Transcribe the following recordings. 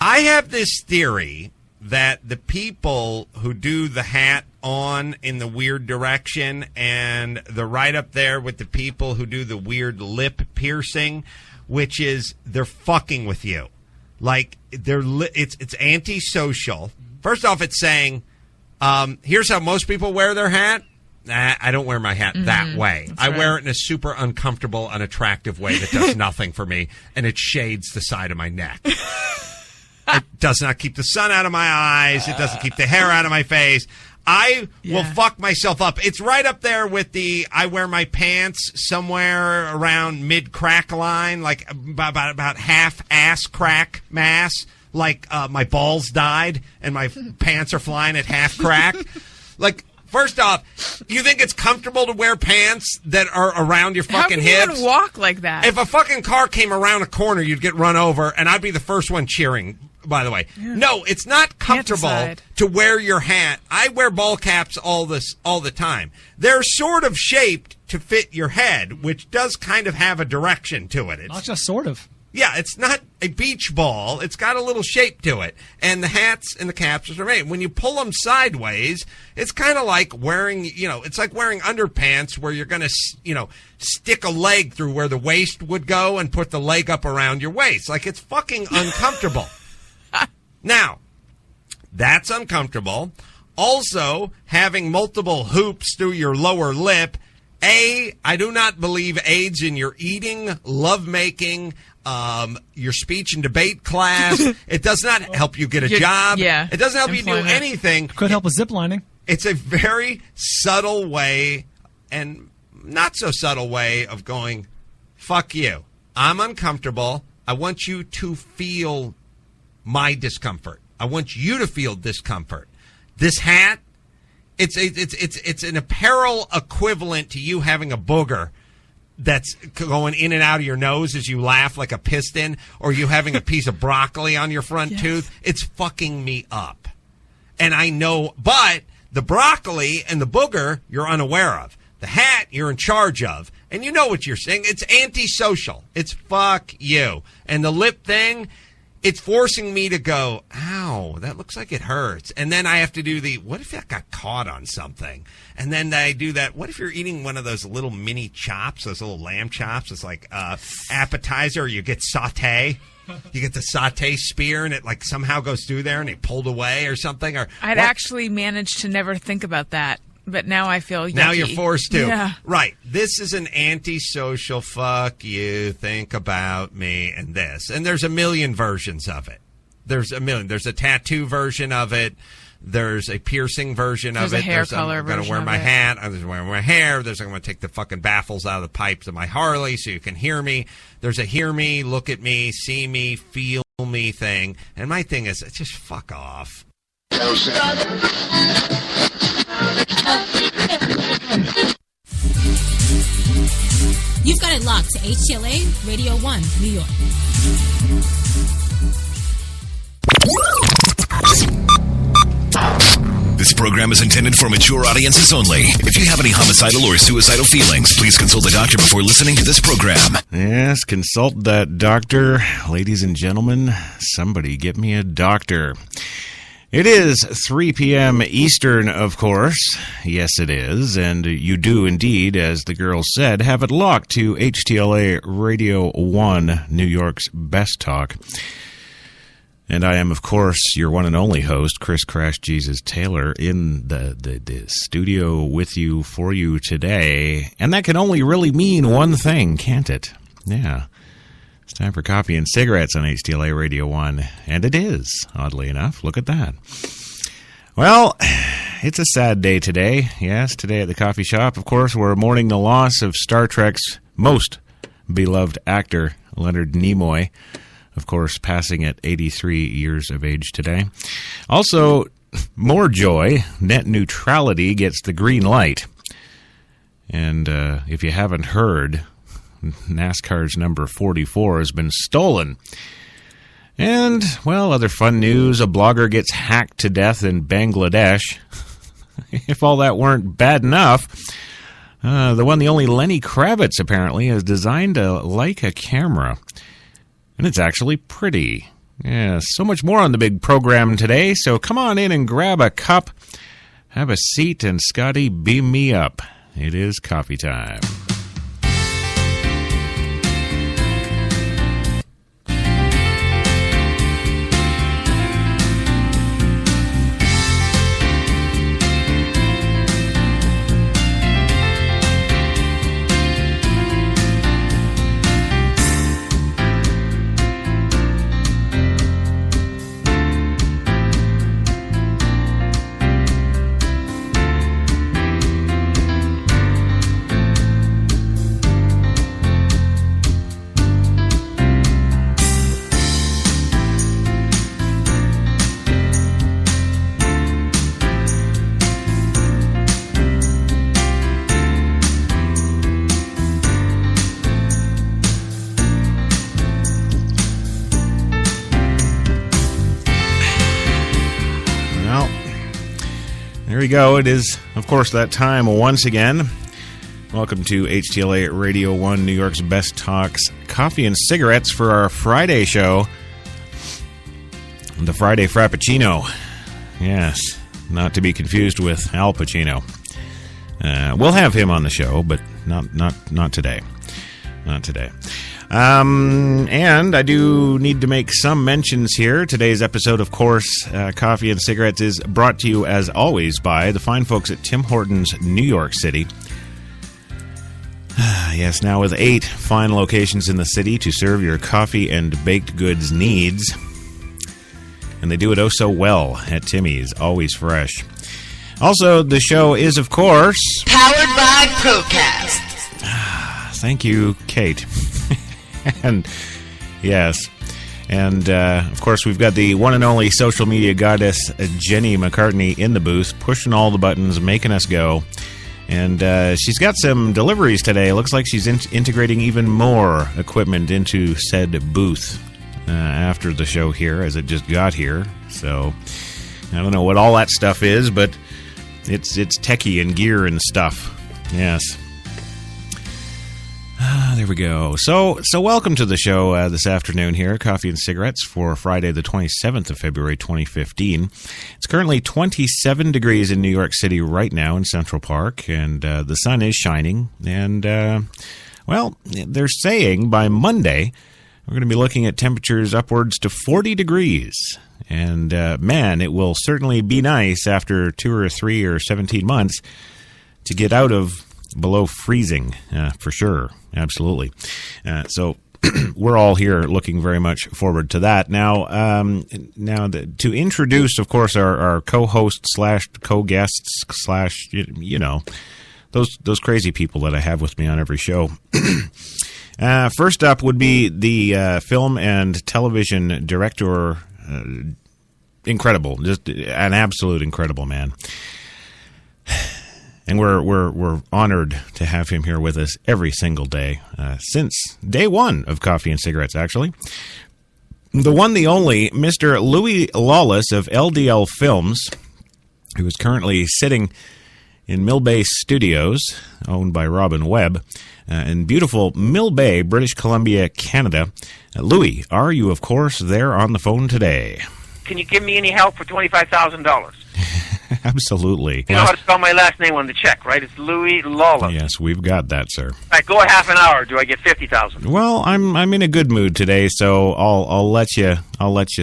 I have this theory that the people who do the hat on in the weird direction and the right up there with the people who do the weird lip piercing, which is they're fucking with you. Like, it's antisocial. First off, it's saying, here's how most people wear their hat. Nah, I don't wear my hat that way. I wear it in a super uncomfortable, unattractive way that does nothing for me, and it shades the side of my neck. It does not keep the sun out of my eyes. It doesn't keep the hair out of my face. I will fuck myself up. It's right up there with I wear my pants somewhere around mid-crack line, like about half ass crack mass, like my balls died and my pants are flying at half crack. Like, first off, you think it's comfortable to wear pants that are around your fucking hips? How can you even walk like that? If a fucking car came around a corner, you'd get run over, and I'd be the first one cheering. By the way, no, it's not comfortable to wear your hat. I wear ball caps all the time. They're sort of shaped to fit your head, which does kind of have a direction to it. It's not just sort of. Yeah, it's not a beach ball. It's got a little shape to it. And the hats and the caps are made. When you pull them sideways, it's kind of like wearing, it's like wearing underpants where you're going to, stick a leg through where the waist would go and put the leg up around your waist. Like, it's fucking uncomfortable. Now, that's uncomfortable. Also, having multiple hoops through your lower lip. I do not believe aids in your eating, lovemaking, your speech and debate class. It does not help you get a job. Yeah, it doesn't help you do anything. Could help with ziplining. It's a very subtle way and not so subtle way of going, fuck you. I'm uncomfortable. I want you to feel my discomfort. I want you to feel discomfort. This hat, it's an apparel equivalent to you having a booger that's going in and out of your nose as you laugh like a piston, or you having a piece of broccoli on your front tooth. It's fucking me up. And I know, but the broccoli and the booger you're unaware of. The hat you're in charge of. And you know what you're saying. It's antisocial. It's fuck you. And the lip thing, it's forcing me to go, ow, that looks like it hurts. And then I have to do what if that got caught on something? And then I do that, what if you're eating one of those little mini chops, those little lamb chops? It's like appetizer, you get sauté. You get the sauté spear, and it like somehow goes through there, and it pulled away or something. Or I'd actually managed to never think about that. But now I feel yucky. Now you're forced to. Yeah. Right. This is an antisocial, fuck you, think about me, and this. And there's a million versions of it. There's a million. There's a tattoo version of it. There's a piercing version of it. There's a hair color version of it. I'm going to wear my hat. I'm going to wear my hair. I'm going to take the fucking baffles out of the pipes of my Harley so you can hear me. There's a hear me, look at me, see me, feel me thing. And my thing is, just fuck off. You've got it locked to HTLA Radio 1, New York. This program is intended for mature audiences only. If you have any homicidal or suicidal feelings, please consult a doctor before listening to this program. Yes, consult that doctor. Ladies and gentlemen, somebody get me a doctor. It is 3 p.m. Eastern, of course. Yes, it is. And you do indeed, as the girl said, have it locked to HTLA Radio 1, New York's best talk. And I am, of course, your one and only host, Chris Crash Jesus Taylor, in the studio with you, for you today. And that can only really mean one thing, can't it? Yeah. It's time for coffee and cigarettes on HTLA Radio 1. And it is, oddly enough. Look at that. Well, it's a sad day today. Yes, today at the coffee shop, of course, we're mourning the loss of Star Trek's most beloved actor, Loenard Nimoy. Of course, passing at 83 years of age today. Also, more joy, net neutrality gets the green light. And if you haven't heard, NASCAR's number 44 has been stolen. And, well, other fun news, a blogger gets hacked to death in Bangladesh. If all that weren't bad enough, the only Lenny Kravitz, apparently, has designed a Leica camera. And it's actually pretty. Yeah, so much more on the big program today, so come on in and grab a cup, have a seat, and Scotty, beam me up. It is coffee time. There we go. It is, of course, that time once again. Welcome to HTLA Radio 1, New York's Best Talks, Coffee and Cigarettes for our Friday show. The Friday Frapacino. Yes, not to be confused with Al Pacino. We'll have him on the show, but not today. Not today. And I do need to make some mentions here. Today's episode, of course, Coffee and Cigarettes, is brought to you, as always, by the fine folks at Tim Hortons, New York City. Yes, now with 8 fine locations in the city to serve your coffee and baked goods needs. And they do it oh so well at Timmy's, always fresh. Also, the show is, of course, powered by Procast. Thank you, Kate. And yes, and of course we've got the one and only social media goddess Jenny McCartney in the booth, pushing all the buttons, making us go. And she's got some deliveries today. Looks like she's integrating even more equipment into said booth after the show here, as it just got here. So I don't know what all that stuff is, but it's techie and gear and stuff. Yes. There we go. So welcome to the show this afternoon here, Coffee and Cigarettes, for Friday the 27th of February 2015. It's currently 27 degrees in New York City right now in Central Park, and the sun is shining. And, well, they're saying by Monday we're going to be looking at temperatures upwards to 40 degrees. And, man, it will certainly be nice after 2 or 3 or 17 months to get out of below freezing, for sure. Absolutely. So we're all here looking very much forward to that. Now, to introduce, of course, our co-host / co-guests / you know, those crazy people that I have with me on every show. First up would be the film and television director, incredible, just an absolute incredible man. And we're honored to have him here with us every single day, since day one of Coffee and Cigarettes, actually. The one, the only, Mr. Louis Lawless of LDL Films, who is currently sitting in Mill Bay Studios, owned by Robin Webb, in beautiful Mill Bay, British Columbia, Canada. Louis, are you, of course, there on the phone today? Can you give me any help for $25,000? Absolutely. You know how to spell my last name on the check, right? It's Louis Lawless. Yes, we've got that, sir. All right, go a half an hour. Do I get $50,000? Well, I'm in a good mood today, so I'll let you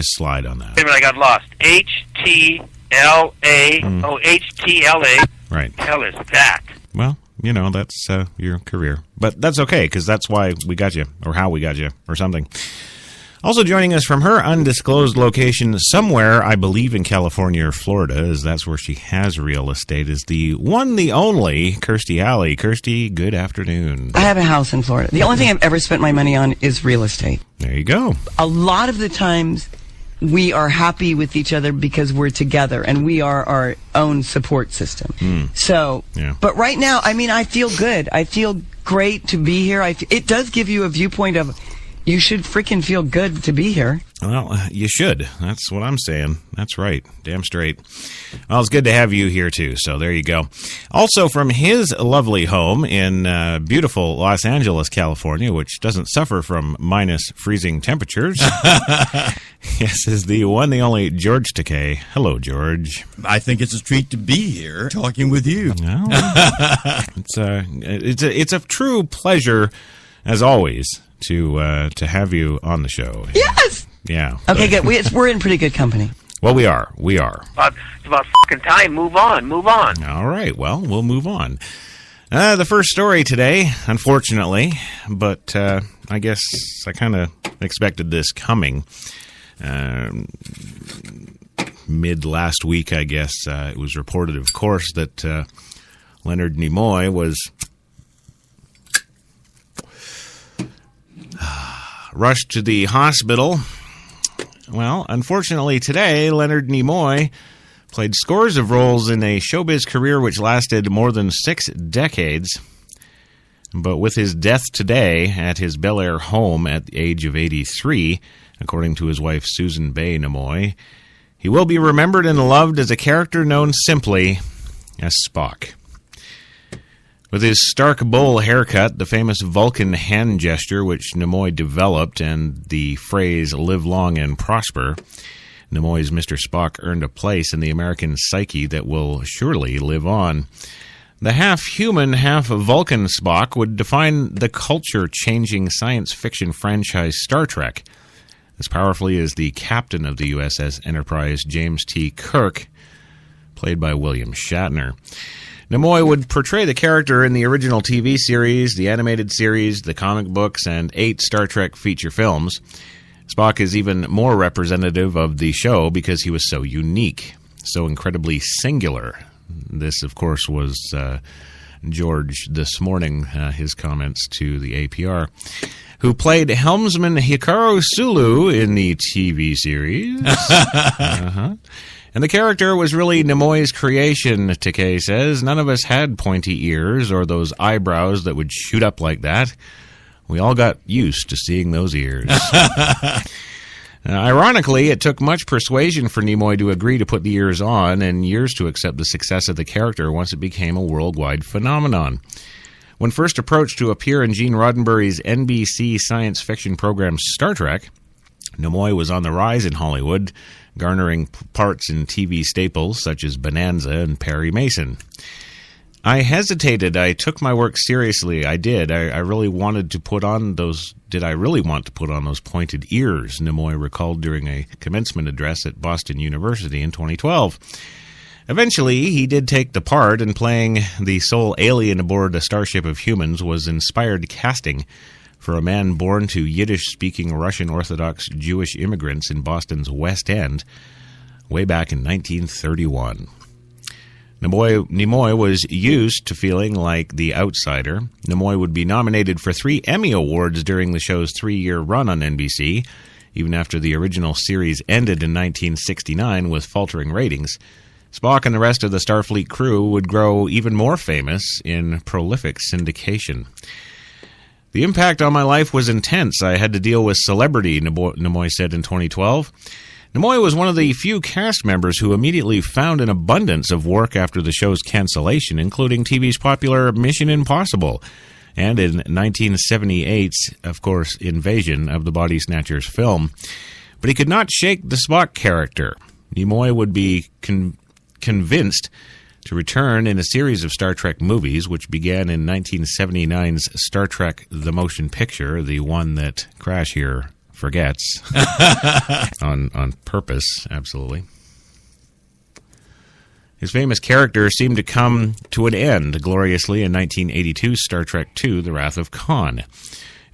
slide on that. Wait a minute, I got lost. HTLA. Oh, HTLA. Right. The hell is that? Well, you know, that's your career, but that's okay because that's why we got you, or how we got you, or something. Also joining us from her undisclosed location somewhere, I believe in California or Florida, as that's where she has real estate, is the one, the only, Kirstie Alley. Kirstie, good afternoon. I have a house in Florida. The only thing I've ever spent my money on is real estate. There you go. A lot of the times we are happy with each other because we're together and we are our own support system. So, yeah. But right now, I mean, I feel good. I feel great to be here. It does give you a viewpoint of You should freaking feel good to be here. Well, you should. That's what I'm saying. That's right. Damn straight. Well, it's good to have you here, too. So there you go. Also from his lovely home in beautiful Los Angeles, California, which doesn't suffer from minus freezing temperatures. Yes, is the one, the only George Takei. Hello, George. I think it's a treat to be here talking with you. Well, it's a true pleasure, as always, to have you on the show. Yes! Yeah. Okay, good. We're in pretty good company. Well, we are. It's about fucking time. Move on. All right. Well, we'll move on. The first story today, unfortunately, but I guess I kind of expected this coming. Mid last week, I guess, it was reported, of course, that Loenard Nimoy was rushed to the hospital. Well, unfortunately today, Loenard Nimoy played scores of roles in a showbiz career which lasted more than 6 decades. But with his death today at his Bel Air home at the age of 83, according to his wife Susan Bay Nimoy, he will be remembered and loved as a character known simply as Spock. With his stark bowl haircut, the famous Vulcan hand gesture which Nimoy developed, and the phrase "live long and prosper," Nimoy's Mr. Spock earned a place in the American psyche that will surely live on. The half-human, half-Vulcan Spock would define the culture-changing science fiction franchise Star Trek, as powerfully as the captain of the USS Enterprise, James T. Kirk, played by William Shatner. Nimoy would portray the character in the original TV series, the animated series, the comic books, and 8 Star Trek feature films. Spock is even more representative of the show because he was so unique, so incredibly singular. This, of course, was George this morning, his comments to the APR, who played helmsman Hikaru Sulu in the TV series. And the character was really Nimoy's creation, Takei says. None of us had pointy ears or those eyebrows that would shoot up like that. We all got used to seeing those ears. Ironically, it took much persuasion for Nimoy to agree to put the ears on and years to accept the success of the character once it became a worldwide phenomenon. When first approached to appear in Gene Roddenberry's NBC science fiction program Star Trek, Nimoy was on the rise in Hollywood, garnering parts in TV staples such as Bonanza and Perry Mason. I hesitated. I took my work seriously. I did. I really wanted to put on those... Did I really want to put on those pointed ears? Nimoy recalled during a commencement address at Boston University in 2012. Eventually, he did take the part, and playing the sole alien aboard a starship of humans was inspired casting for a man born to Yiddish-speaking Russian Orthodox Jewish immigrants in Boston's West End way back in 1931. Nimoy was used to feeling like the outsider. Nimoy would be nominated for 3 Emmy Awards during the show's 3-year run on NBC, even after the original series ended in 1969 with faltering ratings. Spock and the rest of the Starfleet crew would grow even more famous in prolific syndication. The impact on my life was intense. I had to deal with celebrity, Nimoy said in 2012. Nimoy was one of the few cast members who immediately found an abundance of work after the show's cancellation, including TV's popular Mission Impossible, and in 1978's, of course, Invasion of the Body Snatchers film. But he could not shake the Spock character. Nimoy would be convinced to return in a series of Star Trek movies, which began in 1979's Star Trek The Motion Picture, the one that Crash here forgets on purpose, absolutely. His famous character seemed to come to an end gloriously in 1982's Star Trek II, The Wrath of Khan.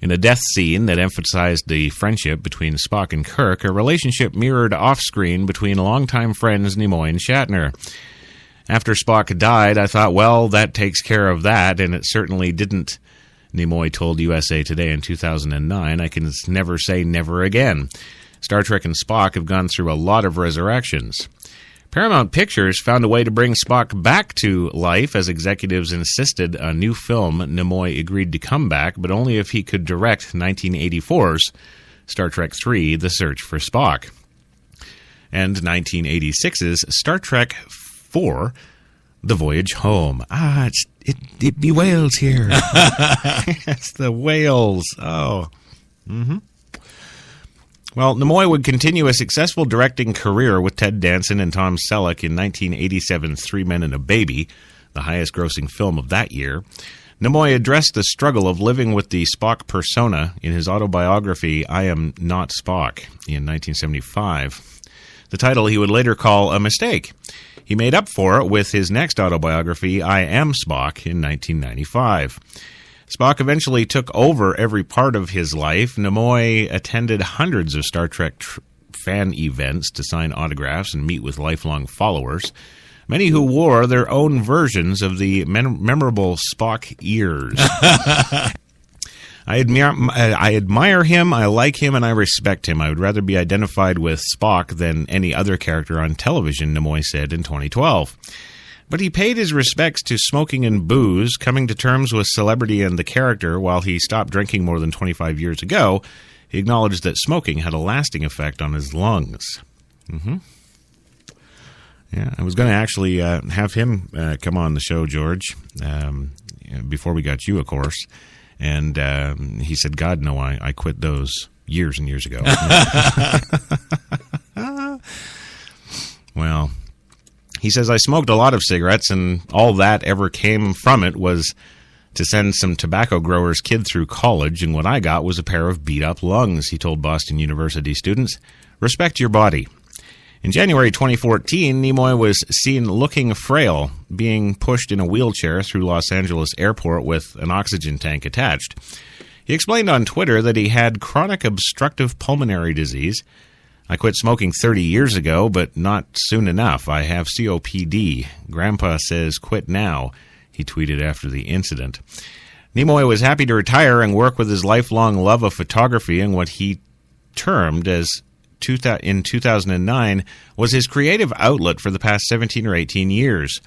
In a death scene that emphasized the friendship between Spock and Kirk, a relationship mirrored off-screen between longtime friends Nimoy and Shatner. After Spock died, I thought, well, that takes care of that, and it certainly didn't, Nimoy told USA Today in 2009. I can never say never again. Star Trek and Spock have gone through a lot of resurrections. Paramount Pictures found a way to bring Spock back to life as executives insisted a new film. Nimoy agreed to come back, but only if he could direct 1984's Star Trek III, The Search for Spock, and 1986's Star Trek IV, The Voyage Home. It be whales here. It's the whales. Oh. Mm-hmm. Well, Nimoy would continue a successful directing career with Ted Danson and Tom Selleck in 1987's Three Men and a Baby, the highest-grossing film of that year. Nimoy addressed the struggle of living with the Spock persona in his autobiography, I Am Not Spock, in 1975. The title he would later call a mistake. He made up for it with his next autobiography, I Am Spock, in 1995. Spock eventually took over every part of his life. Nimoy attended hundreds of Star Trek fan events to sign autographs and meet with lifelong followers, many who wore their own versions of the memorable Spock ears. I admire him, I like him, and I respect him. I would rather be identified with Spock than any other character on television, Nimoy said in 2012. But he paid his respects to smoking and booze, coming to terms with celebrity and the character. While he stopped drinking more than 25 years ago, he acknowledged that smoking had a lasting effect on his lungs. Mm-hmm. Yeah, I was going to actually have him come on the show, George, before we got you, of course. And he said, God, no, I quit those years and years ago. Well, he says, I smoked a lot of cigarettes, and all that ever came from it was to send some tobacco grower's kid through college, and what I got was a pair of beat-up lungs, he told Boston University students. Respect your body. In January 2014, Nimoy was seen looking frail, being pushed in a wheelchair through Los Angeles airport with an oxygen tank attached. He explained on Twitter that he had chronic obstructive pulmonary disease. I quit smoking 30 years ago, but not soon enough. I have COPD. Grandpa says quit now, he tweeted after the incident. Nimoy was happy to retire and work with his lifelong love of photography and what he termed as in 2009 was his creative outlet for the past 17 or 18 years.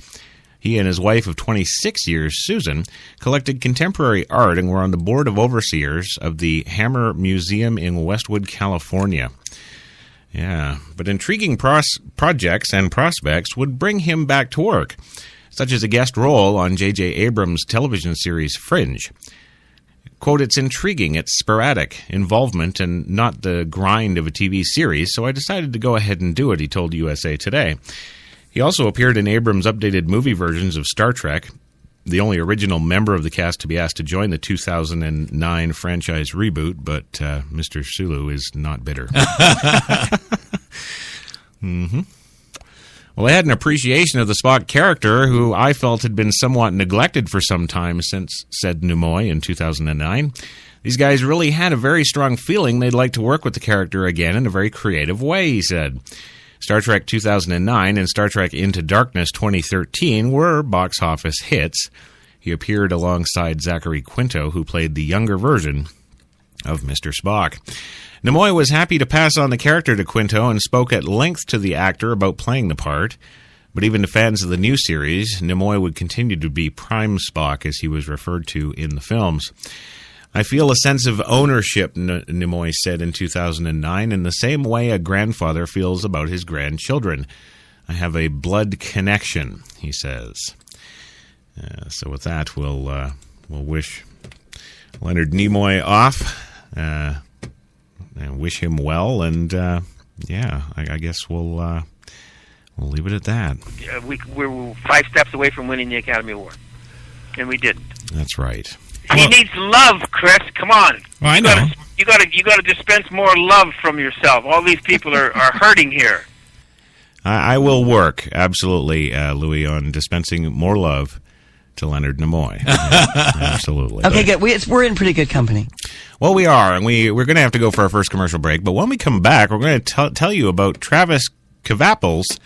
He and his wife of 26 years, Susan, collected contemporary art and were on the board of overseers of the Hammer Museum in Westwood, California. Yeah, but intriguing projects and prospects would bring him back to work, such as a guest role on J.J. Abrams' television series Fringe. Quote, it's intriguing, it's sporadic involvement and not the grind of a TV series, so I decided to go ahead and do it, he told USA Today. He also appeared in Abrams' updated movie versions of Star Trek, the only original member of the cast to be asked to join the 2009 franchise reboot, but Mr. Sulu is not bitter. Mm-hmm. Well, I had an appreciation of the Spock character, who I felt had been somewhat neglected for some time since, said Nimoy in 2009. These guys really had a very strong feeling they'd like to work with the character again in a very creative way, he said. Star Trek 2009 and Star Trek Into Darkness 2013 were box office hits. He appeared alongside Zachary Quinto, who played the younger version of Mr. Spock. Nimoy was happy to pass on the character to Quinto and spoke at length to the actor about playing the part. But even to fans of the new series, Nimoy would continue to be Prime Spock, as he was referred to in the films. I feel a sense of ownership, Nimoy said in 2009, in the same way a grandfather feels about his grandchildren. I have a blood connection, he says. So with that, we'll wish Leonard Nimoy off and wish him well. And I guess we'll leave it at that. We were 5 steps away from winning the Academy Award, and we didn't. That's right. He needs love, Chris. Come on. Well, I know. You got to dispense more love from yourself. All these people are hurting here. I will work, absolutely, Louis, on dispensing more love to Leonard Nimoy. Absolutely. Okay, good. We're in pretty good company. Well, we are, and we're going to have to go for our first commercial break. But when we come back, we're going to tell you about Travis Kvapil's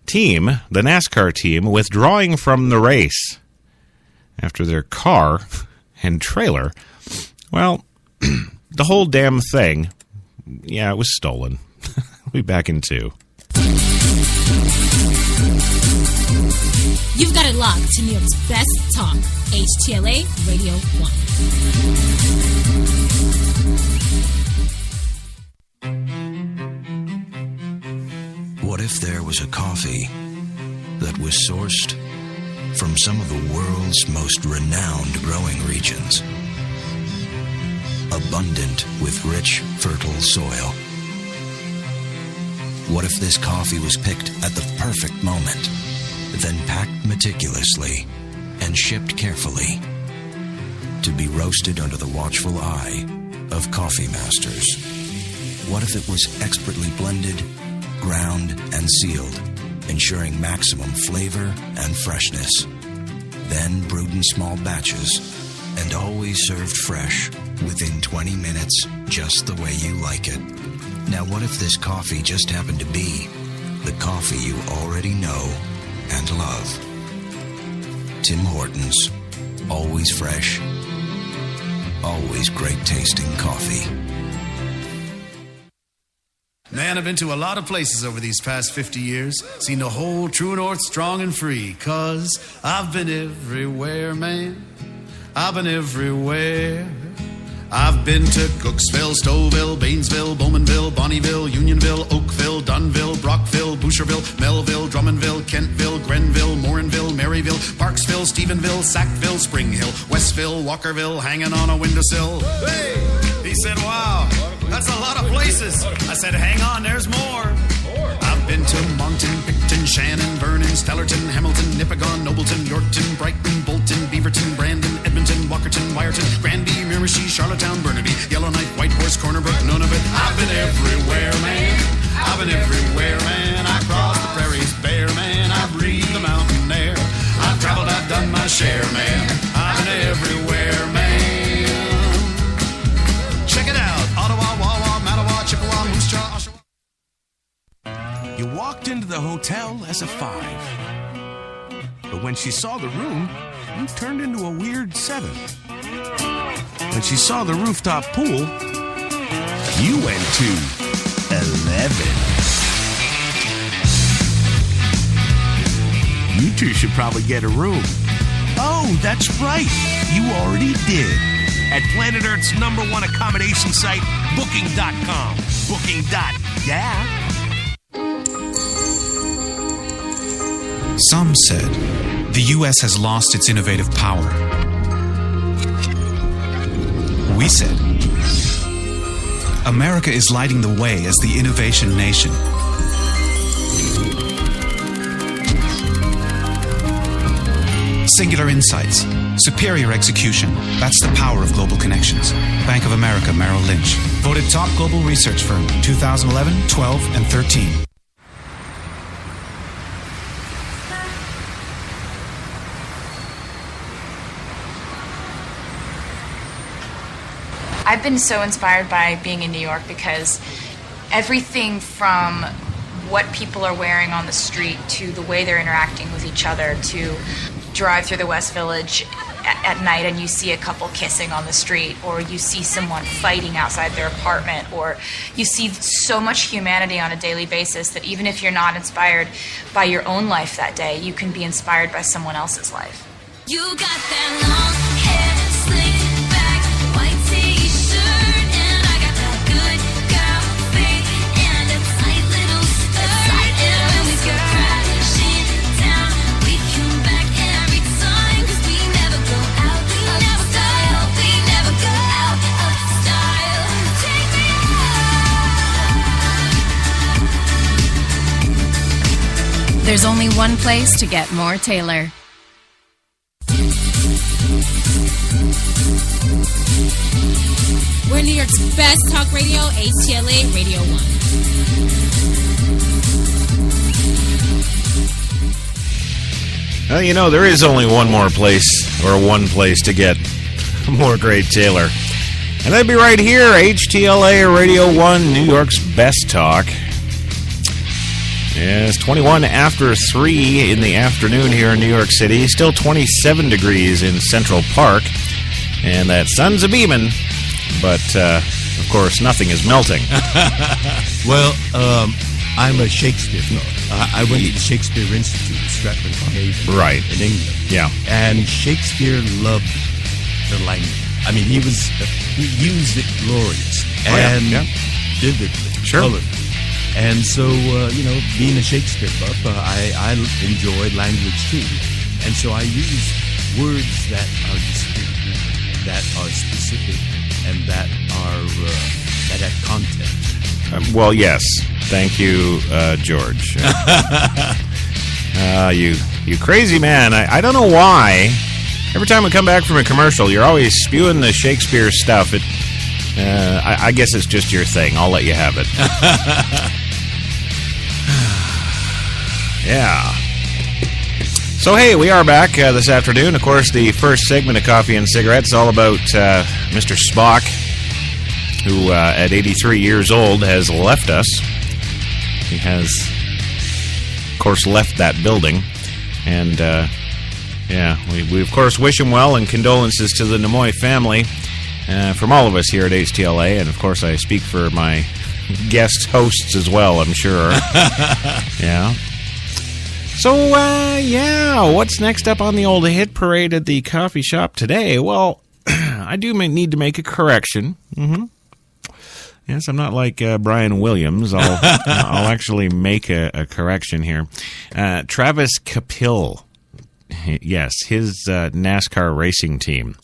team, the NASCAR team, withdrawing from the race after their car and trailer, well, the whole damn thing, it was stolen. We'll be back in 2. You've got it locked to New York's best talk, HTLA Radio 1. What if there was a coffee that was sourced from some of the world's most renowned growing regions, abundant with rich, fertile soil? What if this coffee was picked at the perfect moment, then packed meticulously and shipped carefully to be roasted under the watchful eye of coffee masters? What if it was expertly blended, ground, and sealed, ensuring maximum flavor and freshness, then brewed in small batches and always served fresh within 20 minutes, just the way you like it? Now, what if this coffee just happened to be the coffee you already know and love? Tim Hortons. Always fresh. Always great tasting coffee. Man, I've been to a lot of places over these past 50 years. Seen the whole true north strong and free. 'Cause I've been everywhere, man. I've been everywhere. I've been to Cooksville, Stouffville, Bainesville, Bowmanville, Bonnieville, Unionville, Oakville, Dunville, Brockville, Boucherville, Melville, Drummondville, Kentville, Grenville, Morinville, Maryville, Parksville, Stephenville, Sackville, Spring Hill, Westville, Walkerville, hanging on a windowsill. Hey! He said, wow, that's a lot of places. I said, hang on, there's more. I've been to Monton, Picton, Shannon, Vernon, Stellarton, Hamilton, Nipigon, Nobleton, Yorkton, Brighton, Bolton, Beaverton, Brandon, Edmonton, Walkerton, Wyerton, Granby, Miramichi, Charlottetown, Burnaby, Yellowknife, Whitehorse, Corner Brook, none of it. I've been everywhere, man. I've been everywhere, man. I crossed the prairies bare, man. I breathed the mountain air. I've traveled, I've done my share, man. I've been everywhere, man. Check it out. Ottawa, Wawa, Mattawa, Chippewa, Moose Jaw, Oshawa. You walked into the hotel as a 5. But when she saw the room, you turned into a weird 7. When she saw the rooftop pool, you went to 11. You two should probably get a room. Oh, that's right. You already did. At Planet Earth's #1 accommodation site, Booking.com. Booking.yeah. Some said the U.S. has lost its innovative power. We said America is lighting the way as the innovation nation. Singular insights, superior execution. That's the power of global connections. Bank of America Merrill Lynch. Voted top global research firm 2011, 12, and 13. I've been so inspired by being in New York because everything from what people are wearing on the street to the way they're interacting with each other, to drive through the West Village at night and you see a couple kissing on the street, or you see someone fighting outside their apartment, or you see so much humanity on a daily basis that even if you're not inspired by your own life that day, you can be inspired by someone else's life. You got that long hair, slick back, white t-shirt, and I got that good girl thing, and a tight little skirt, and when we go crashing down, we come back every time, 'cause we never go out of style, we never go out of style. Take me out. There's only one place to get more Taylor. We're New York's best talk radio, HTLA Radio 1. Well, you know, there is only one more place, or one place to get more great Taylor. And that'd be right here, HTLA Radio 1, New York's best talk. Yeah, it's 21 after 3 in the afternoon here in New York City. Still 27 degrees in Central Park. And that sun's a-beaming. But, of course, nothing is melting. Well, I'm a Shakespeare buff. I went to the Shakespeare Institute at Stratford-upon-Avon Right. in England. Yeah. And Shakespeare loved the language. I mean, he used it glorious and vividly, colorfully. And so, being a Shakespeare buff, I enjoy language too. And so I use words that are distinct, that are specific, and that have content. Well, yes. Thank you, George. You crazy man. I don't know why. Every time we come back from a commercial, you're always spewing the Shakespeare stuff. I guess it's just your thing. I'll let you have it. Yeah. So, hey, we are back this afternoon. Of course, the first segment of Coffee and Cigarettes is all about Mr. Spock, who at 83 years old has left us. He has, of course, left that building. And, we of course wish him well, and condolences to the Nimoy family from all of us here at HTLA. And, of course, I speak for my guest hosts as well, I'm sure. Yeah. So, what's next up on the old hit parade at the coffee shop today? Well, I do need to make a correction. Mm-hmm. Yes, I'm not like Brian Williams. I'll actually make a correction here. Travis Kapil, yes, his NASCAR racing team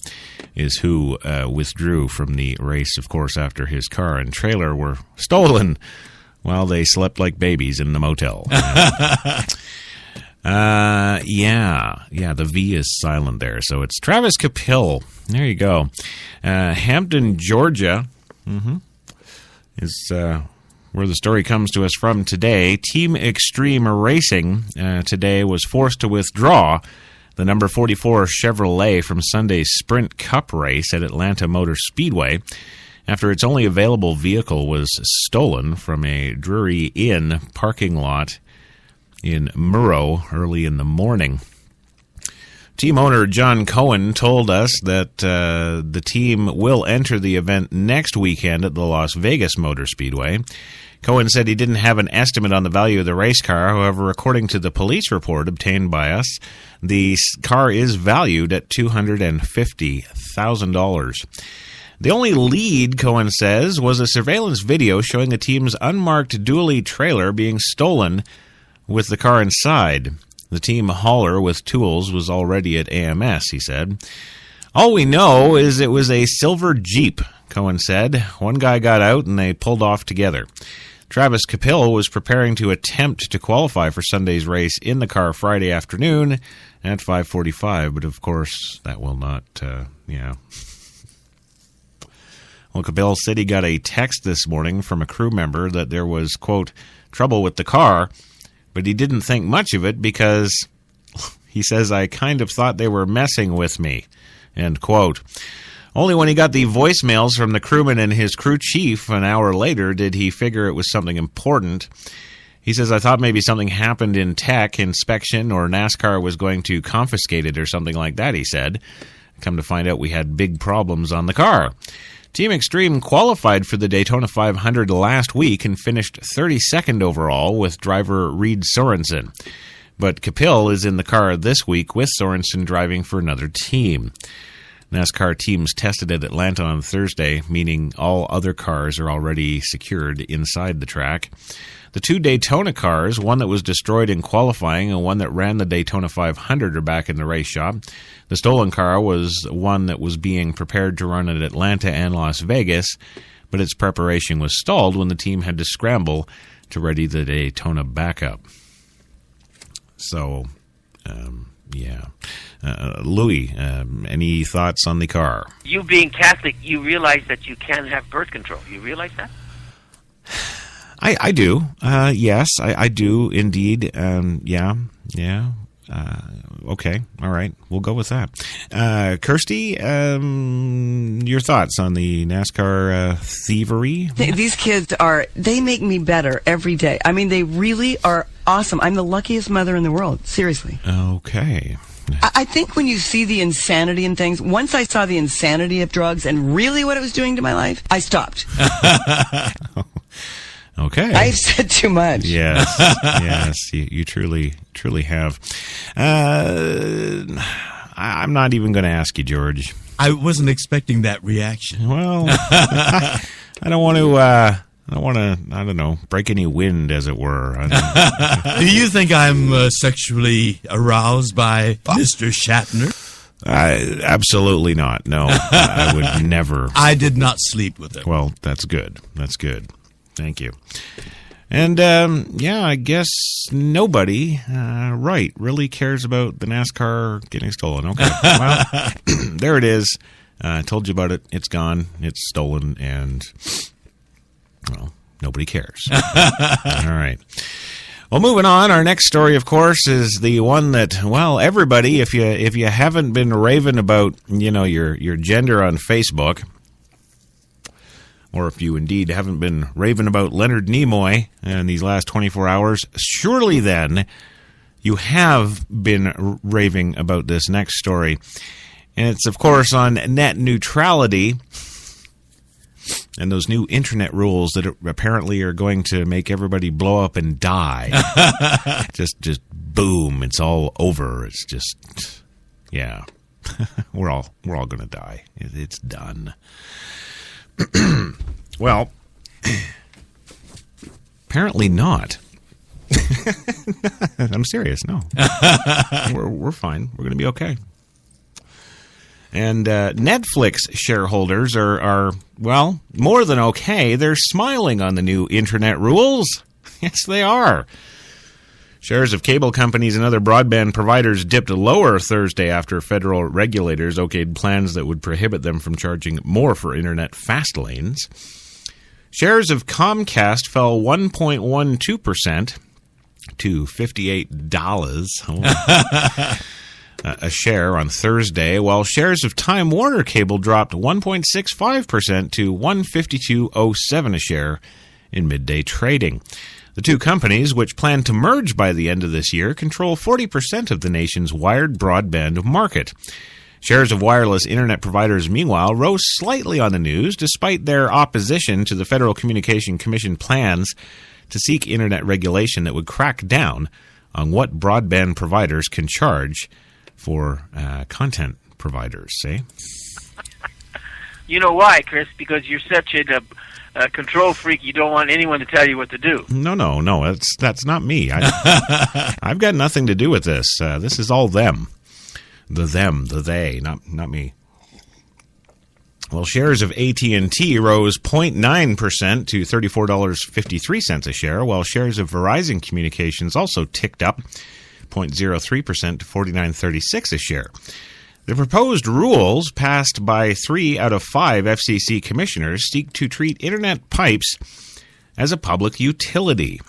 is who withdrew from the race, of course, after his car and trailer were stolen while they slept like babies in the motel. The V is silent there. So it's Travis Kapil. There you go. Hampton, Georgia, is where the story comes to us from today. Team Extreme Racing today was forced to withdraw the number 44 Chevrolet from Sunday's Sprint Cup race at Atlanta Motor Speedway after its only available vehicle was stolen from a Drury Inn parking lot in Murrow early in the morning. Team owner John Cohen told us that the team will enter the event next weekend at the Las Vegas Motor Speedway. Cohen said he didn't have an estimate on the value of the race car. However, according to the police report obtained by us, the car is valued at $250,000. The only lead, Cohen says, was a surveillance video showing the team's unmarked dually trailer being stolen with the car inside. The team hauler with tools was already at AMS, he said. All we know is it was a silver Jeep, Cohen said. One guy got out and they pulled off together. Travis Kapil was preparing to attempt to qualify for Sunday's race in the car Friday afternoon at 5:45, but of course that will not, Well, Kapil said he got a text this morning from a crew member that there was, quote, trouble with the car, but he didn't think much of it because, he says, I kind of thought they were messing with me, end quote. Only when he got the voicemails from the crewman and his crew chief an hour later did he figure it was something important. He says, I thought maybe something happened in tech inspection or NASCAR was going to confiscate it or something like that, he said. Come to find out we had big problems on the car. Team Extreme qualified for the Daytona 500 last week and finished 32nd overall with driver Reed Sorensen. But Kapil is in the car this week with Sorensen driving for another team. NASCAR teams tested at Atlanta on Thursday, meaning all other cars are already secured inside the track. The two Daytona cars, one that was destroyed in qualifying and one that ran the Daytona 500, are back in the race shop. The stolen car was one that was being prepared to run at Atlanta and Las Vegas, but its preparation was stalled when the team had to scramble to ready the Daytona backup. So, Louis, any thoughts on the car? You being Catholic, you realize that you can't have birth control. You realize that? I do. Yes, I do indeed. Okay. All right. We'll go with that. Kirsty, your thoughts on the NASCAR thievery? These kids they make me better every day. I mean, they really are awesome. I'm the luckiest mother in the world. Seriously. Okay. I think when you see the insanity in things, once I saw the insanity of drugs and really what it was doing to my life, I stopped. Okay. Okay. I've said too much. Yes, yes, you truly have. I'm not even going to ask you, George. I wasn't expecting that reaction. Well, I don't want to. I don't know, break any wind, as it were. Do you think I'm sexually aroused by Mr. Shatner? Absolutely not. No, I would never. I did not sleep with him. Well, that's good. That's good. Thank you. And, I guess nobody, really cares about the NASCAR getting stolen. Okay. Well, there it is. I told you about it. It's gone. It's stolen. And, well, nobody cares. All right. Well, moving on, our next story, of course, is the one that, well, everybody, if you haven't been raving about, your gender on Facebook, or if you indeed haven't been raving about Loenard Nimoy in these last 24 hours, surely then you have been raving about this next story. And it's, of course, on net neutrality and those new internet rules that apparently are going to make everybody blow up and die. just boom, it's all over. It's just, yeah, we're all going to die. It's done. Well, apparently not. I'm serious. No, we're fine. We're going to be okay. And Netflix shareholders are well, more than okay. They're smiling on the new internet rules. Yes, they are. Shares of cable companies and other broadband providers dipped lower Thursday after federal regulators okayed plans that would prohibit them from charging more for internet fast lanes. Shares of Comcast fell 1.12% to $58 a share on Thursday, while shares of Time Warner Cable dropped 1.65% to $152.07 a share in midday trading. The two companies, which plan to merge by the end of this year, control 40% of the nation's wired broadband market. Shares of wireless internet providers, meanwhile, rose slightly on the news despite their opposition to the Federal Communication Commission plans to seek internet regulation that would crack down on what broadband providers can charge for content providers, say? You know why, Chris? Because you're such a control freak, you don't want anyone to tell you what to do. No, that's not me. I've got nothing to do with this. This is all them. The they, not me. Well, shares of AT&T rose 0.9% to $34.53 a share, while shares of Verizon Communications also ticked up 0.03% to $49.36 a share. The proposed rules, passed by 3 out of 5 FCC commissioners, seek to treat internet pipes as a public utility,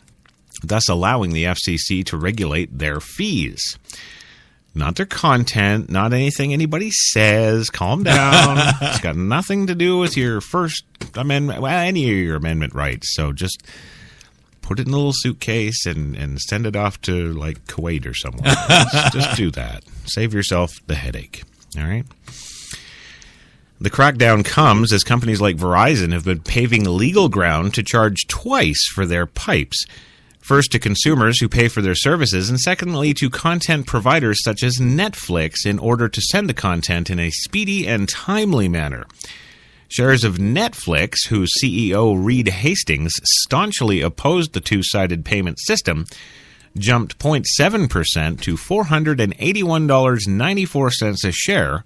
thus allowing the FCC to regulate their fees. Not their content, not anything anybody says. Calm down. It's got nothing to do with your First Amendment, well, any of your amendment rights. So just put it in a little suitcase and send it off to, like, Kuwait or somewhere. Just do that. Save yourself the headache. All right? The crackdown comes as companies like Verizon have been paving legal ground to charge twice for their pipes. First, to consumers who pay for their services, and secondly, to content providers such as Netflix in order to send the content in a speedy and timely manner. Shares of Netflix, whose CEO Reed Hastings staunchly opposed the two-sided payment system, jumped 0.7% to $481.94 a share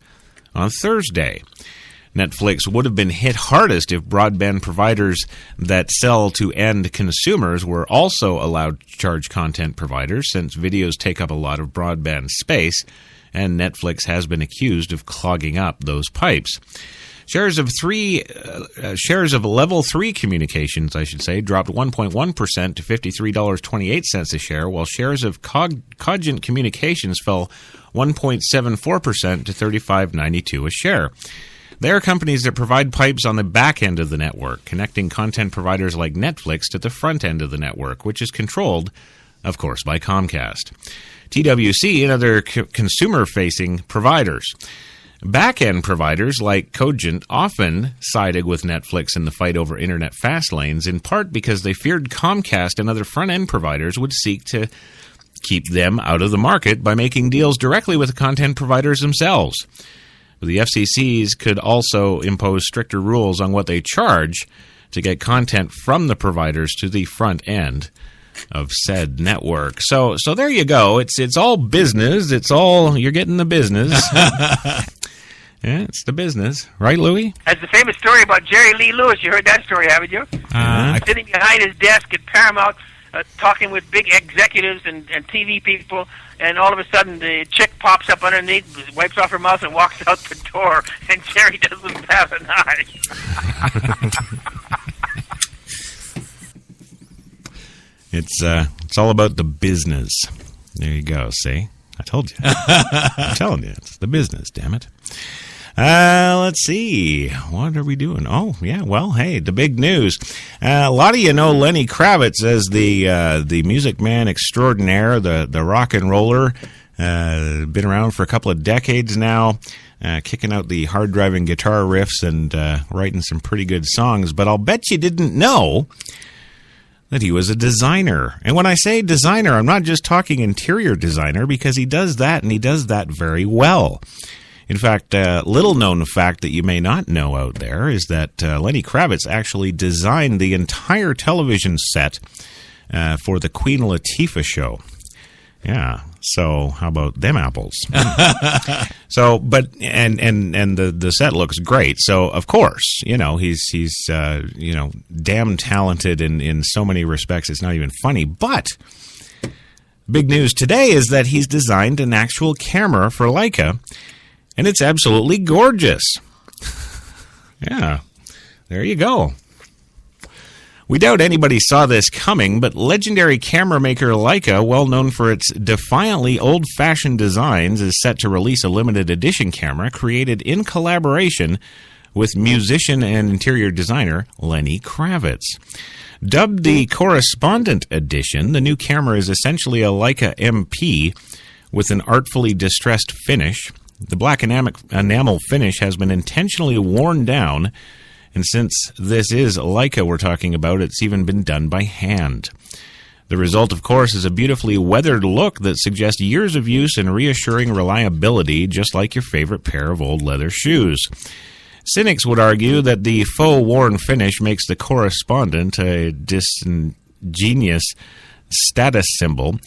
on Thursday. Netflix would have been hit hardest if broadband providers that sell to end consumers were also allowed to charge content providers, since videos take up a lot of broadband space, and Netflix has been accused of clogging up those pipes. Shares of Level 3 Communications, dropped 1.1% to $53.28 a share, while shares of Cogent Communications fell 1.74% to $35.92 a share. They are companies that provide pipes on the back end of the network, connecting content providers like Netflix to the front end of the network, which is controlled, of course, by Comcast, TWC, and other consumer-facing providers. Back-end providers like Cogent often sided with Netflix in the fight over internet fast lanes, in part because they feared Comcast and other front-end providers would seek to keep them out of the market by making deals directly with the content providers themselves. The FCCs could also impose stricter rules on what they charge to get content from the providers to the front end of said network. So there you go. It's all business. It's all, you're getting the business. Yeah, it's the business. Right, Louie? That's the famous story about Jerry Lee Lewis. You heard that story, haven't you? Sitting behind his desk at Paramount, talking with big executives and TV people, and all of a sudden the chick pops up underneath, wipes off her mouth, and walks out the door, and Jerry doesn't have an eye. It's all about the business. There you go, see? I told you. I'm telling you, it's the business, damn it. Let's see. What are we doing? Oh, yeah, well, hey, the big news. A lot of you know Lenny Kravitz as the music man extraordinaire, the rock and roller. Been around for a couple of decades now, kicking out the hard-driving guitar riffs and writing some pretty good songs. But I'll bet you didn't know that he was a designer. And when I say designer, I'm not just talking interior designer, because he does that, and he does that very well. In fact, little-known fact that you may not know out there is that Lenny Kravitz actually designed the entire television set for the Queen Latifah show. Yeah, so how about them apples? So, but and the set looks great. So, of course, you know, he's damn talented in so many respects. It's not even funny. But big news today is that he's designed an actual camera for Leica. And it's absolutely gorgeous. Yeah, there you go. We doubt anybody saw this coming, but legendary camera maker Leica, well known for its defiantly old-fashioned designs, is set to release a limited edition camera created in collaboration with musician and interior designer Lenny Kravitz. Dubbed the Correspondent Edition, the new camera is essentially a Leica MP with an artfully distressed finish. The black enamel finish has been intentionally worn down, and since this is Leica we're talking about, it's even been done by hand. The result, of course, is a beautifully weathered look that suggests years of use and reassuring reliability, just like your favorite pair of old leather shoes. Cynics would argue that the faux worn finish makes the Correspondent a disingenuous status symbol.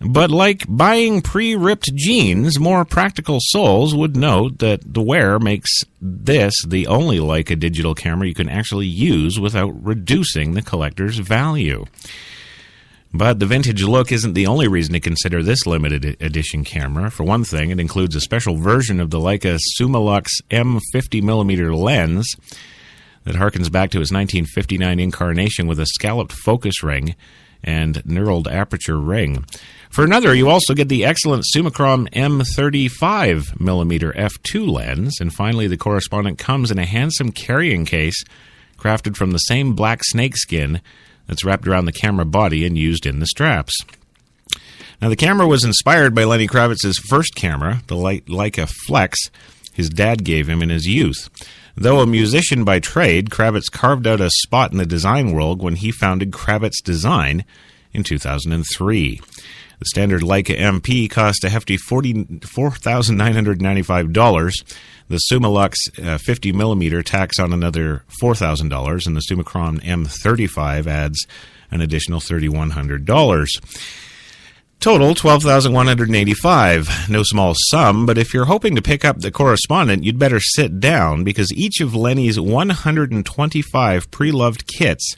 But like buying pre-ripped jeans, more practical souls would note that the wear makes this the only Leica digital camera you can actually use without reducing the collector's value. But the vintage look isn't the only reason to consider this limited edition camera. For one thing, it includes a special version of the Leica Summilux M50mm lens that harkens back to its 1959 incarnation with a scalloped focus ring and knurled aperture ring. For another, you also get the excellent Summicron M35mm f2 lens, and finally the Correspondent comes in a handsome carrying case crafted from the same black snakeskin that's wrapped around the camera body and used in the straps. Now, the camera was inspired by Lenny Kravitz's first camera, the Leica Flex, his dad gave him in his youth. Though a musician by trade, Kravitz carved out a spot in the design world when he founded Kravitz Design in 2003. The standard Leica MP cost a hefty $4,995. The Summilux 50mm tacks on another $4,000, and the Summicron M35 adds an additional $3,100. Total, $12,185. No small sum, but if you're hoping to pick up the Correspondent, you'd better sit down, because each of Lenny's 125 pre-loved kits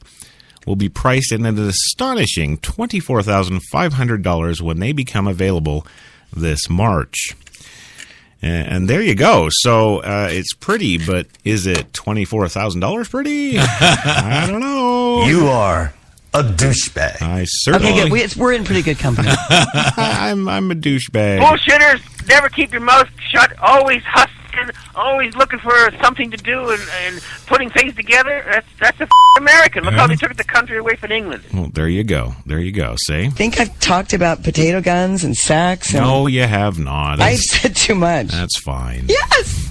will be priced at an astonishing $24,500 when they become available this March. And there you go. So it's pretty, but is it $24,000 pretty? I don't know. You are a douchebag. I certainly. Okay, good. We're in pretty good company. I'm a douchebag. Bullshitters, never keep your mouth shut. Always huff American, always looking for something to do and putting things together. That's a American. Look how they took the country away from England. Well, there you go. There you go. See? I think I've talked about potato guns and sacks. And No, you have not. I've said too much. That's fine. Yes!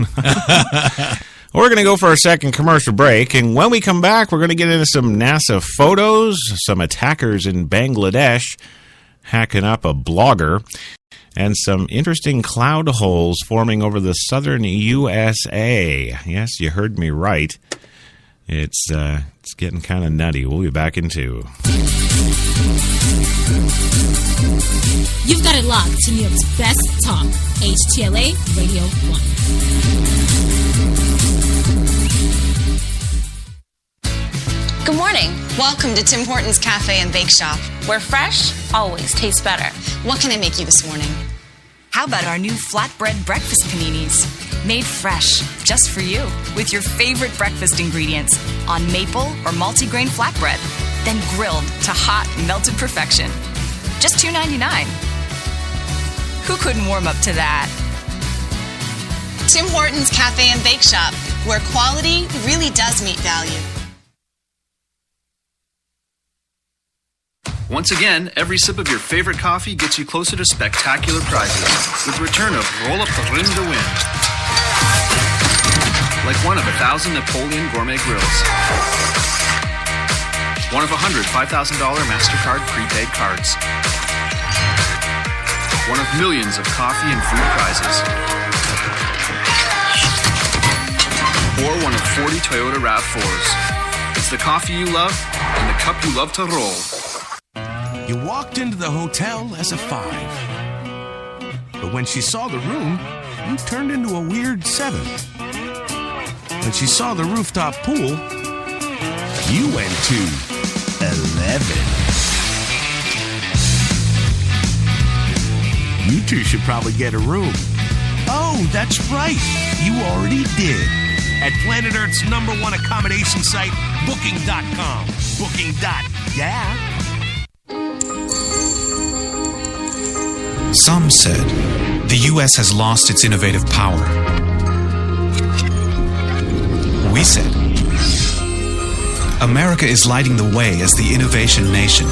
We're going to go for our second commercial break, and when we come back, we're going to get into some NASA photos, some attackers in Bangladesh hacking up a blogger, and some interesting cloud holes forming over the southern USA. Yes, you heard me right. It's getting kind of nutty. We'll be back in 2. You've got it locked to New York's best talk, HTLA Radio 1. Good morning. Welcome to Tim Hortons Cafe and Bake Shop, where fresh always tastes better. What can I make you this morning? How about our new flatbread breakfast paninis? Made fresh, just for you, with your favorite breakfast ingredients on maple or multigrain flatbread, then grilled to hot, melted perfection. Just $2.99. Who couldn't warm up to that? Tim Hortons Cafe and Bake Shop, where quality really does meet value. Once again, every sip of your favorite coffee gets you closer to spectacular prizes with the return of Roll Up the Rim to Win. Like one of 1,000 Napoleon Gourmet Grills. One of 100 $5,000 MasterCard prepaid cards. One of millions of coffee and food prizes. Or one of 40 Toyota RAV4s. It's the coffee you love and the cup you love to roll. You walked into the hotel as a 5. But when she saw the room, you turned into a weird 7. When she saw the rooftop pool, you went to 11. You two should probably get a room. Oh, that's right. You already did. At Planet Earth's #1 accommodation site, Booking.com. Booking.yeah. Some said the U.S. has lost its innovative power. We said America is lighting the way as the innovation nation.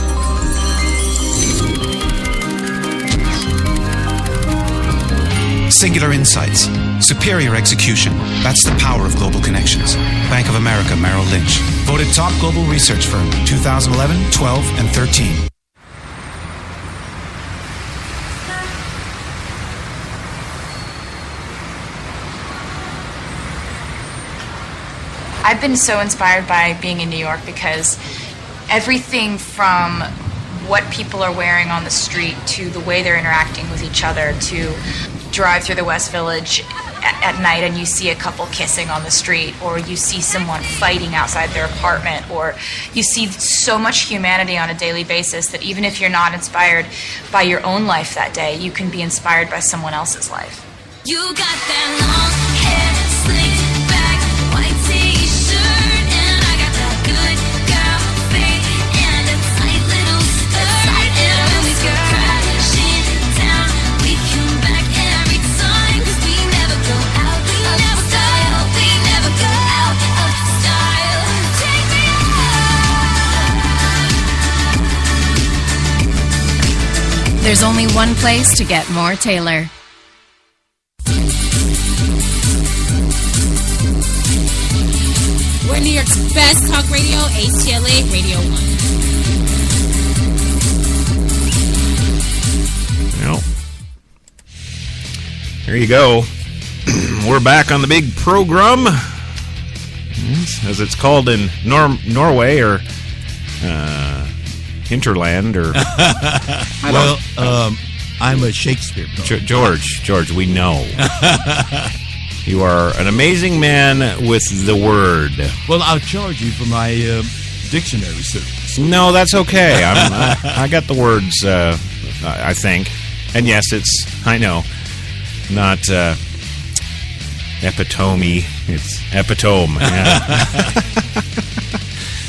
Singular insights, superior execution. That's the power of global connections. Bank of America Merrill Lynch. Voted top global research firm 2011, 12, and 13. I've been so inspired by being in New York because everything from what people are wearing on the street to the way they're interacting with each other, to drive through the West Village at night and you see a couple kissing on the street, or you see someone fighting outside their apartment, or you see so much humanity on a daily basis that even if you're not inspired by your own life that day, you can be inspired by someone else's life. You got that long hair, slick back, white t-shirt, and I got that good girl face and a tight little skirt. And when we go crashing down, we come back every time, 'cause we never go out, we never style, we never go out of style. Take me out. There's only one place to get more Taylor. We're New York's best talk radio, HTLA Radio 1. Well, there you go. We're back on the big program, as it's called in Norway, or hinterland, or well, I'm a Shakespeare poet. George, we know. You are an amazing man with the word. Well, I'll charge you for my dictionary service. No, that's okay. I got the words, I think. And yes, it's, I know, not epitome. It's epitome. Yeah.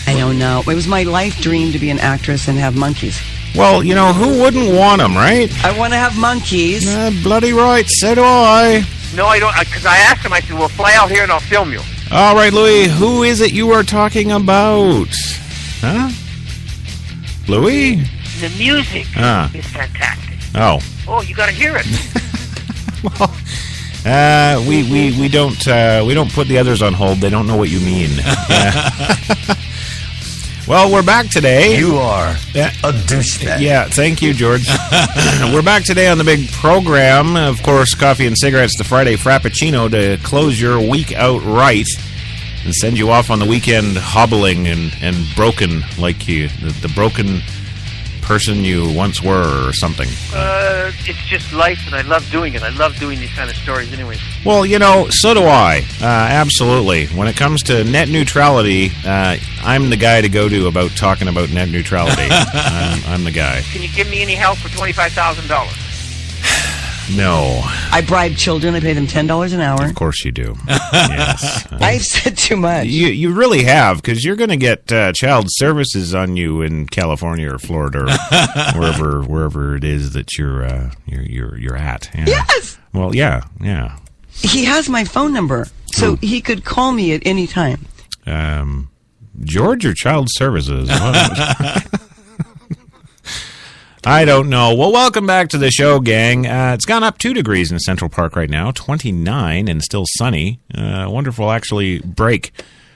I don't know. It was my life dream to be an actress and have monkeys. Well, you know, who wouldn't want them, right? I want to have monkeys. Bloody right, so do I. No, I don't, because I asked him, I said, well, fly out here and I'll film you. All right, Louis, who is it you are talking about? Huh? Louis? The music is fantastic. Oh. Oh, you got to hear it. We don't put the others on hold. They don't know what you mean. Well, we're back today. You are a douchebag. Yeah, thank you, George. We're back today on the big program. Of course, Coffee and Cigarettes, the Friday Frapacino, to close your week out right and send you off on the weekend hobbling and broken like the broken person you once were or something. It's just life, and I love doing it. I love doing these kind of stories anyway. Well, so do I. Absolutely. When it comes to net neutrality, I'm the guy to go to about talking about net neutrality. I'm the guy. Can you give me any help for $25,000? No. I bribe children. I pay them $10 an hour. Of course you do. Yes. I've said too much. You really have, because you're going to get child services on you in California or Florida or wherever it is that you're at. Yeah. Yes. Well, yeah. He has my phone number, so he could call me at any time. George or child services? I don't know. Well, welcome back to the show, gang. It's gone up 2 degrees in Central Park right now, 29 and still sunny. Wonderful, actually, break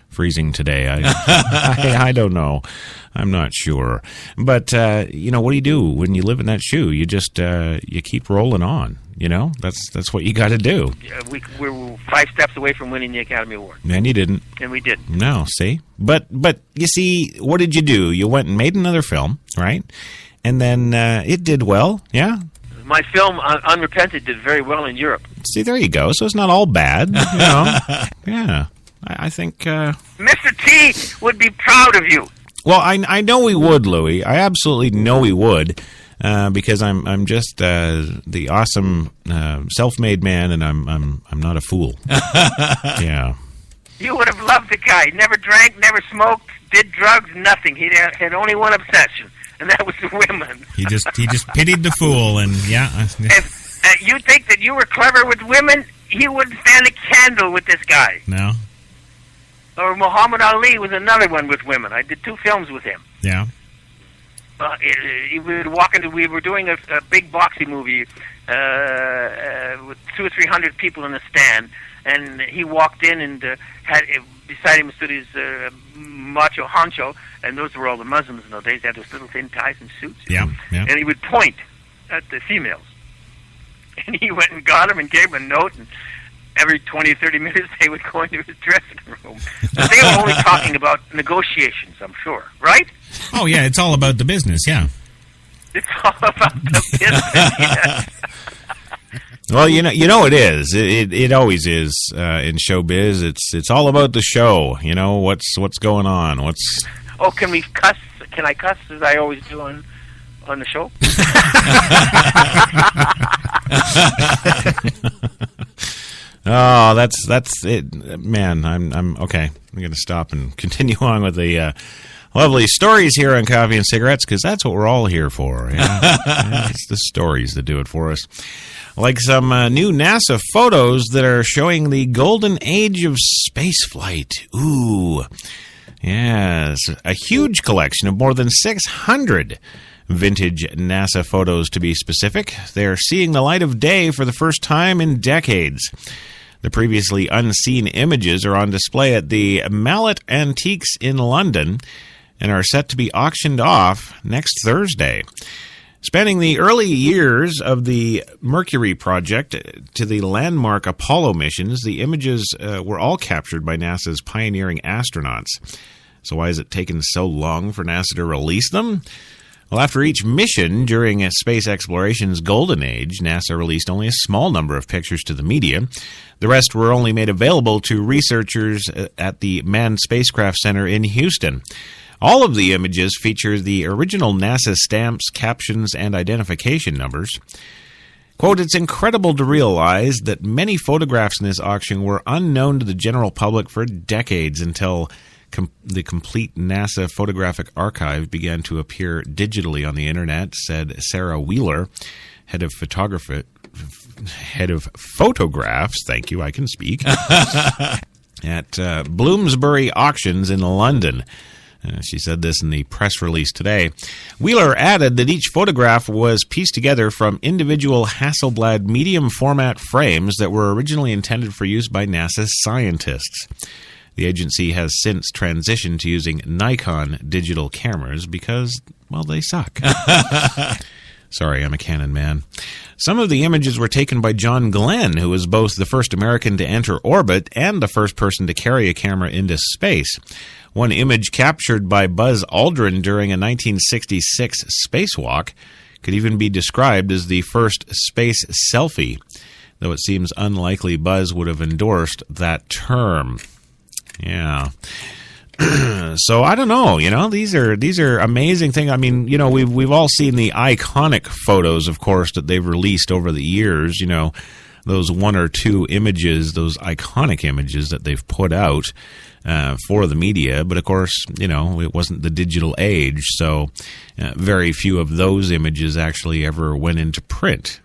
freezing today. I don't know. I'm not sure. But, what do you do when you live in that shoe? You just, you keep rolling on, That's what you got to do. We're 5 steps away from winning the Academy Award. And you didn't. And we did. No, see? But you see, what did you do? You went and made another film, right? And then it did well, yeah? My film, Unrepented, did very well in Europe. See, there you go. So it's not all bad, Yeah. I think... Mr. T would be proud of you. Well, I know he would, Louis. I absolutely know he would, because I'm just the awesome self-made man, and I'm not a fool. Yeah. You would have loved the guy. Never drank, never smoked, did drugs, nothing. He had only one obsession. And that was the women. He just pitied the fool, and yeah. If you think that you were clever with women, he wouldn't stand a candle with this guy. No. Or Muhammad Ali was another one with women. I did 2 films with him. Yeah. He would walk into. We were doing a big boxing movie with 200 or 300 people in the stand, and he walked in and had beside him stood his macho honcho, and those were all the Muslims in those days. They had those little thin ties and suits. Yeah. And he would point at the females. And he went and got them and gave them a note, and every 20 or 30 minutes they would go into his dressing room. But they were only talking about negotiations, I'm sure, right? Oh, yeah, it's all about the business, yeah. It's all about the business, yes. Well, it is. It always is in showbiz. It's all about the show. What's going on. Oh, can we cuss? Can I cuss as I always do on the show? Oh, that's it, man. I'm okay. I'm going to stop and continue on with the lovely stories here on Coffee and Cigarettes, because that's what we're all here for. Yeah? It's the stories that do it for us. Like some new NASA photos that are showing the golden age of spaceflight. Ooh. Yes. A huge collection of more than 600 vintage NASA photos, to be specific. They're seeing the light of day for the first time in decades. The previously unseen images are on display at the Mallet Antiques in London and are set to be auctioned off next Thursday. Spanning the early years of the Mercury project to the landmark Apollo missions, the images were all captured by NASA's pioneering astronauts. So why has it taken so long for NASA to release them? Well, after each mission during space exploration's golden age, NASA released only a small number of pictures to the media. The rest were only made available to researchers at the Manned Spacecraft Center in Houston. All of the images feature the original NASA stamps, captions, and identification numbers. Quote, "It's incredible to realize that many photographs in this auction were unknown to the general public for decades until the complete NASA photographic archive began to appear digitally on the internet," said Sarah Wheeler, head of photography head of photographs, thank you, I can speak, at Bloomsbury Auctions in London. She said this in the press release today. Wheeler added that each photograph was pieced together from individual Hasselblad medium format frames that were originally intended for use by NASA's scientists. The agency has since transitioned to using Nikon digital cameras because, well, they suck. Sorry, I'm a Canon man. Some of the images were taken by John Glenn, who was both the first American to enter orbit and the first person to carry a camera into space. One image captured by Buzz Aldrin during a 1966 spacewalk could even be described as the first space selfie, though it seems unlikely Buzz would have endorsed that term. Yeah. So I don't know, these are amazing things. I mean, we've all seen the iconic photos, of course, that they've released over the years, those one or two images, those iconic images that they've put out for the media. But of course, it wasn't the digital age, so very few of those images actually ever went into print,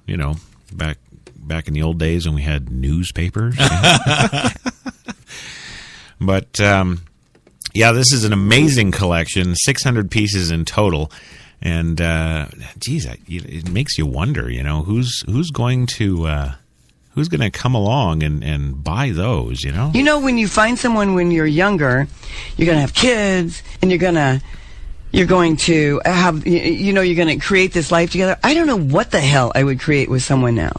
back in the old days when we had newspapers. But yeah, this is an amazing collection, 600 pieces in total, and it makes you wonder, who's going to come along and buy those, when you find someone when you're younger, you're going to have kids, and you're going to have, you're going to create this life together. I don't know what the hell I would create with someone now.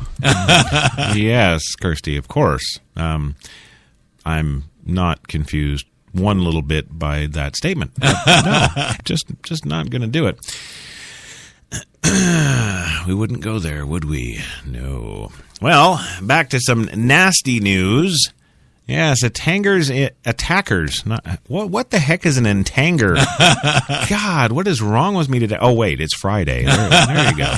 Yes, Kirsty, of course. I'm not confused one little bit by that statement. No, just not going to do it. We wouldn't go there, would we? No. Well, back to some nasty news. Yes, attackers. What the heck is an entanger? God, what is wrong with me today? Oh, wait, it's Friday. There you go.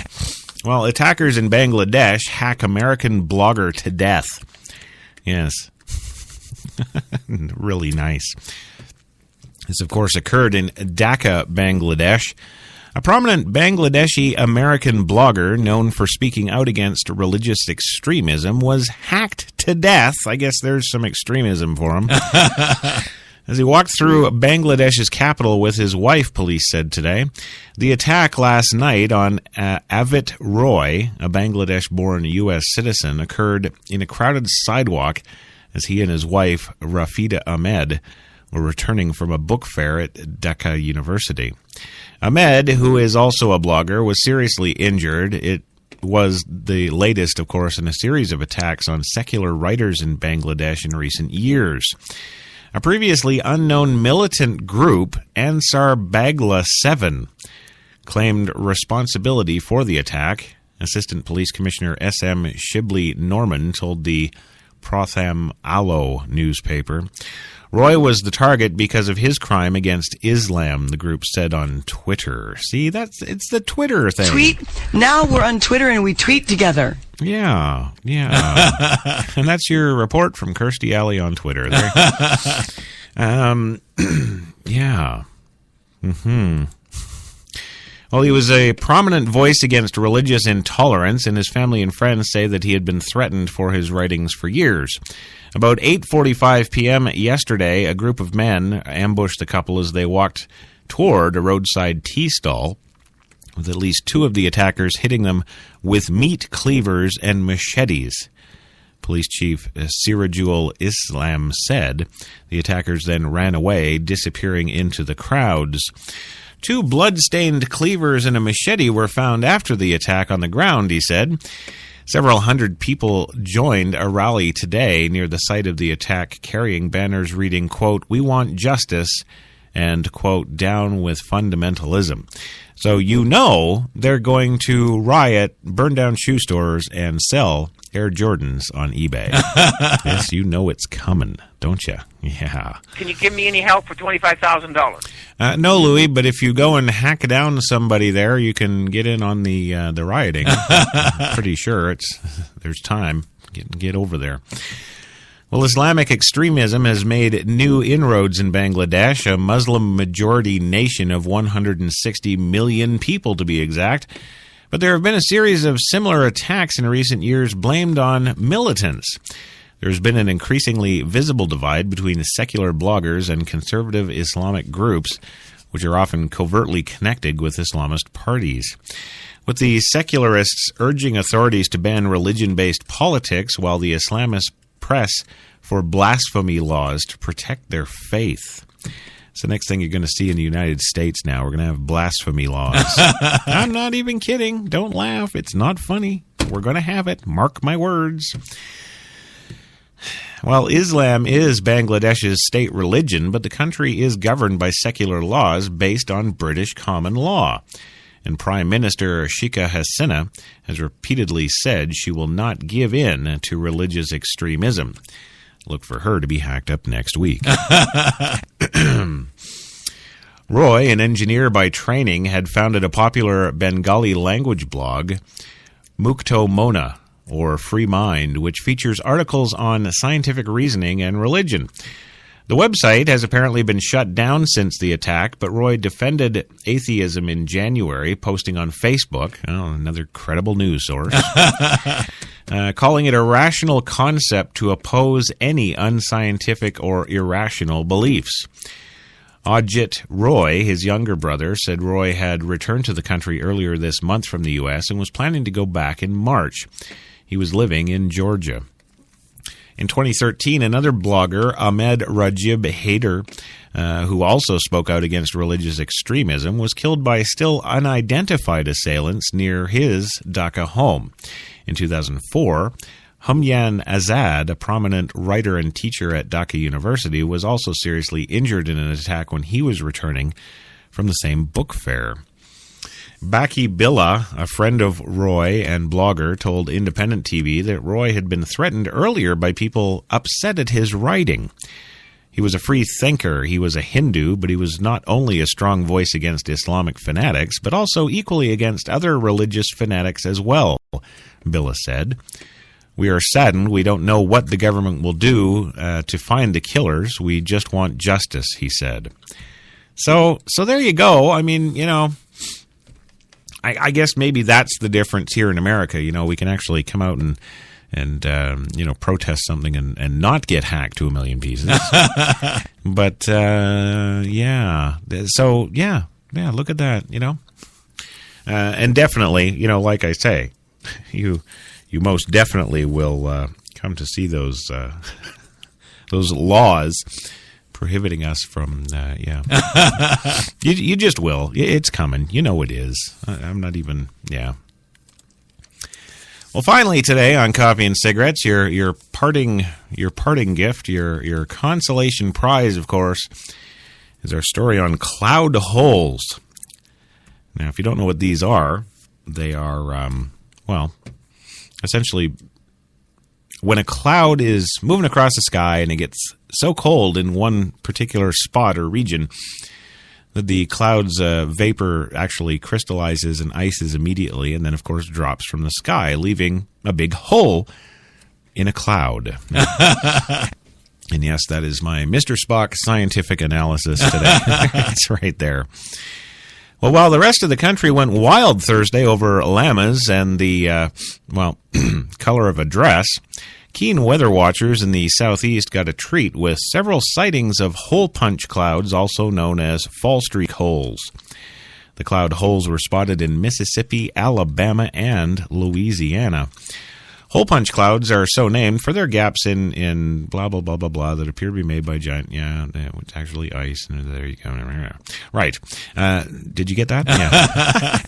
Well, attackers in Bangladesh hack American blogger to death. Yes. Really nice. This, of course, occurred in Dhaka, Bangladesh. A prominent Bangladeshi American blogger known for speaking out against religious extremism was hacked to death. I guess there's some extremism for him. As he walked through Bangladesh's capital with his wife, police said today. The attack last night on Avit Roy, a Bangladesh-born U.S. citizen, occurred in a crowded sidewalk as he and his wife, Rafida Ahmed, were returning from a book fair at Dhaka University. Ahmed, who is also a blogger, was seriously injured. It was the latest, of course, in a series of attacks on secular writers in Bangladesh in recent years. A previously unknown militant group, Ansar Bagla 7, claimed responsibility for the attack. Assistant Police Commissioner S.M. Shibli Norman told the Pratham Alo newspaper. Roy was the target because of his crime against Islam, the group said on Twitter. See, it's the Twitter thing. Tweet. Now we're on Twitter and we tweet together. Yeah. And that's your report from Kirstie Alley on Twitter. There. Yeah. Mm-hmm. Well, he was a prominent voice against religious intolerance, and his family and friends say that he had been threatened for his writings for years. About 8:45 p.m. yesterday, a group of men ambushed the couple as they walked toward a roadside tea stall, with at least two of the attackers hitting them with meat cleavers and machetes. Police Chief Sirajul Islam said the attackers then ran away, disappearing into the crowds. 2 blood-stained cleavers and a machete were found after the attack on the ground, he said. Several hundred people joined a rally today near the site of the attack, carrying banners reading, quote, "We want justice," and, quote, "down with fundamentalism." So they're going to riot, burn down shoe stores, and sell Air Jordans on eBay. Yes, it's coming, don't you? Yeah. Can you give me any help for $25,000? No, Louis, but if you go and hack down somebody there, you can get in on the rioting. I'm pretty sure there's time. Get over there. Well, Islamic extremism has made new inroads in Bangladesh, a Muslim-majority nation of 160 million people, to be exact. But there have been a series of similar attacks in recent years blamed on militants. There's been an increasingly visible divide between secular bloggers and conservative Islamic groups, which are often covertly connected with Islamist parties. With the secularists urging authorities to ban religion-based politics, while the Islamist press for blasphemy laws to protect their faith. It's the next thing you're going to see in the United States now. We're going to have blasphemy laws. I'm not even kidding. Don't laugh. It's not funny. We're going to have it. Mark my words. Well, Islam is Bangladesh's state religion, but the country is governed by secular laws based on British common law. And Prime Minister Sheikha Hasina has repeatedly said she will not give in to religious extremism. Look for her to be hacked up next week. Roy, an engineer by training, had founded a popular Bengali language blog, Mukto Mona, or Free Mind, which features articles on scientific reasoning and religion. The website has apparently been shut down since the attack, but Roy defended atheism in January, posting on Facebook, another credible news source, calling it a rational concept to oppose any unscientific or irrational beliefs. Ajit Roy, his younger brother, said Roy had returned to the country earlier this month from the U.S. and was planning to go back in March. He was living in Georgia. In 2013, another blogger, Ahmed Rajib Haider, who also spoke out against religious extremism, was killed by still unidentified assailants near his Dhaka home. In 2004, Humyan Azad, a prominent writer and teacher at Dhaka University, was also seriously injured in an attack when he was returning from the same book fair. Baki Billa, a friend of Roy and blogger, told Independent TV that Roy had been threatened earlier by people upset at his writing. He was a free thinker, he was a Hindu, but he was not only a strong voice against Islamic fanatics, but also equally against other religious fanatics as well, Billa said. We are saddened. We don't know what the government will do to find the killers. We just want justice, he said. So there you go. I mean, I guess maybe that's the difference here in America. We can actually come out and protest something and not get hacked to a million pieces. But, yeah. So, yeah, look at that, And definitely, like I say, you most definitely will come to see those laws prohibiting us from, you just will. It's coming. It is. I'm not even, Well, finally today on Coffee and Cigarettes, your parting gift, your consolation prize, of course, is our story on cloud holes. Now, if you don't know what these are, they are, essentially, when a cloud is moving across the sky and it gets so cold in one particular spot or region that the cloud's vapor actually crystallizes and ices immediately and then, of course, drops from the sky, leaving a big hole in a cloud. And yes, that is my Mr. Spock scientific analysis today. It's right there. Well, while the rest of the country went wild Thursday over llamas and the, color of a dress, keen weather watchers in the southeast got a treat with several sightings of hole punch clouds, also known as fall streak holes. The cloud holes were spotted in Mississippi, Alabama, and Louisiana. Hole punch clouds are so named for their gaps in blah, blah, blah, blah, blah that appear to be made by giant... Yeah, it's actually ice. There you go. Right. Did you get that? Yeah.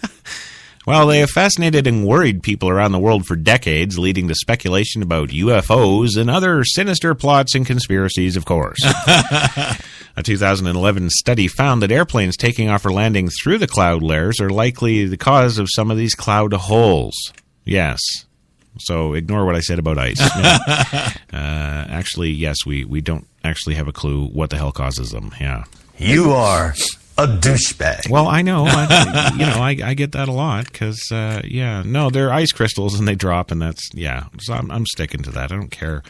Well, they have fascinated and worried people around the world for decades, leading to speculation about UFOs and other sinister plots and conspiracies, of course. A 2011 study found that airplanes taking off or landing through the cloud layers are likely the cause of some of these cloud holes. Yes. So ignore what I said about ice. Actually, yes, we don't actually have a clue what the hell causes them. Yeah. You are a douchebag. Well, I know. I get that a lot because, they're ice crystals and they drop and that's, So I'm sticking to that. I don't care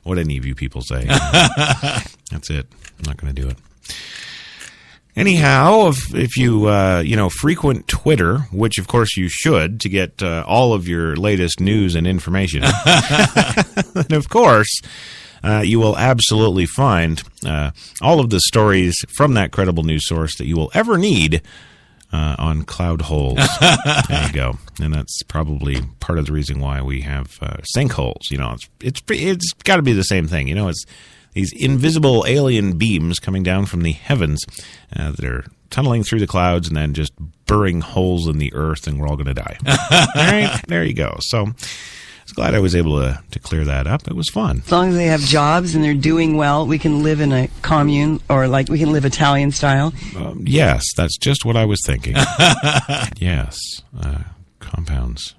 what any of you people say. That's it. I'm not going to do it. Anyhow, if you frequent Twitter, which of course you should to get all of your latest news and information, and of course you will absolutely find all of the stories from that credible news source that you will ever need on cloud holes. There you go. And that's probably part of the reason why we have sinkholes. You know, it's got to be the same thing. You know, it's these invisible alien beams coming down from the heavens that are tunneling through the clouds and then just burring holes in the earth, and we're all going to die. All right, there you go. So I was glad I was able to clear that up. It was fun. As long as they have jobs and they're doing well, we can live in a commune, or like we can live Italian style. Yes, that's just what I was thinking. Yes, compounds.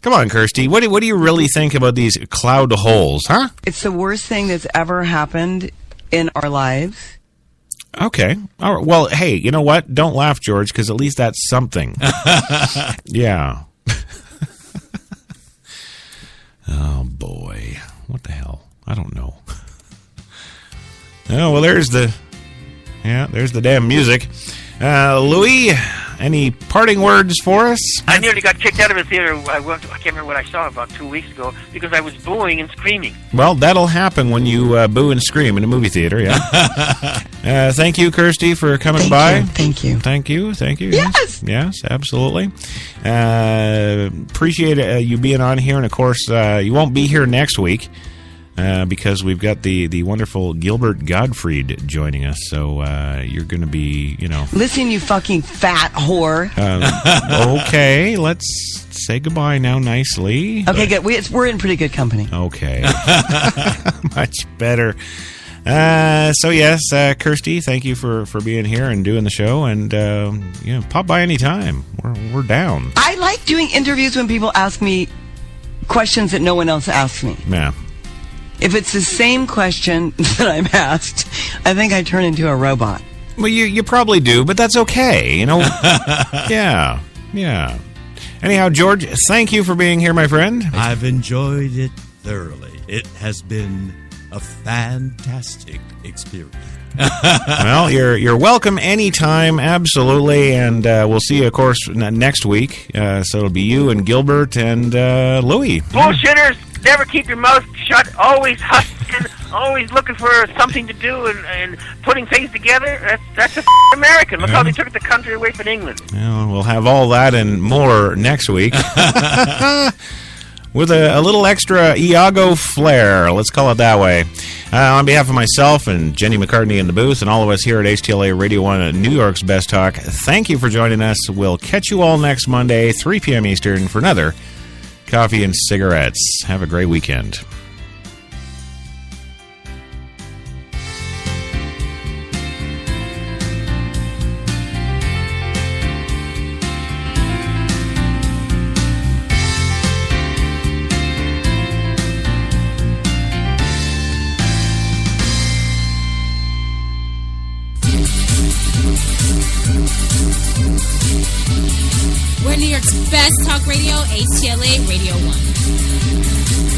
Come on, Kirsty. What do you really think about these cloud holes, huh? It's the worst thing that's ever happened in our lives. Okay. All right. Well, hey, you know what? Don't laugh, George, because at least that's something. Yeah. Oh, boy. What the hell? I don't know. Oh, well, there's the damn music. Louis, any parting words for us? I nearly got kicked out of a theater. I can't remember what I saw about 2 weeks ago because I was booing and screaming. Well, that'll happen when you boo and scream in a movie theater, yeah. Thank you, Kirsty, for coming by. Thank you. Thank you. Yes! Yes, absolutely. Appreciate you being on here, and of course, you won't be here next week. Because we've got the wonderful Gilbert Gottfried joining us, so you're going to be, Listen, you fucking fat whore. Okay, let's say goodbye now nicely. Okay, good. We're in pretty good company. Okay. Much better. So yes, Kirsty, thank you for being here and doing the show, and pop by anytime. We're down. I like doing interviews when people ask me questions that no one else asks me. Yeah. If it's the same question that I'm asked, I think I turn into a robot. Well, you probably do, but that's okay, Yeah. Anyhow, George, thank you for being here, my friend. I've enjoyed it thoroughly. It has been a fantastic experience. Well, you're welcome anytime, absolutely, and we'll see you, of course, next week. So it'll be you and Gilbert and Louis. Bullshitters! Never keep your mouth shut. Always hustling. Always looking for something to do and putting things together. That's a American. Look how they took the country away from England. Well, we'll have all that and more next week. With a little extra Iago flair, let's call it that way. On behalf of myself and Jenny McCartney in the booth and all of us here at HTLA Radio 1 at New York's Best Talk, thank you for joining us. We'll catch you all next Monday, 3 p.m. Eastern, for another Coffee and Cigarettes. Have a great weekend. We're New York's best talk radio, HTLA Radio 1.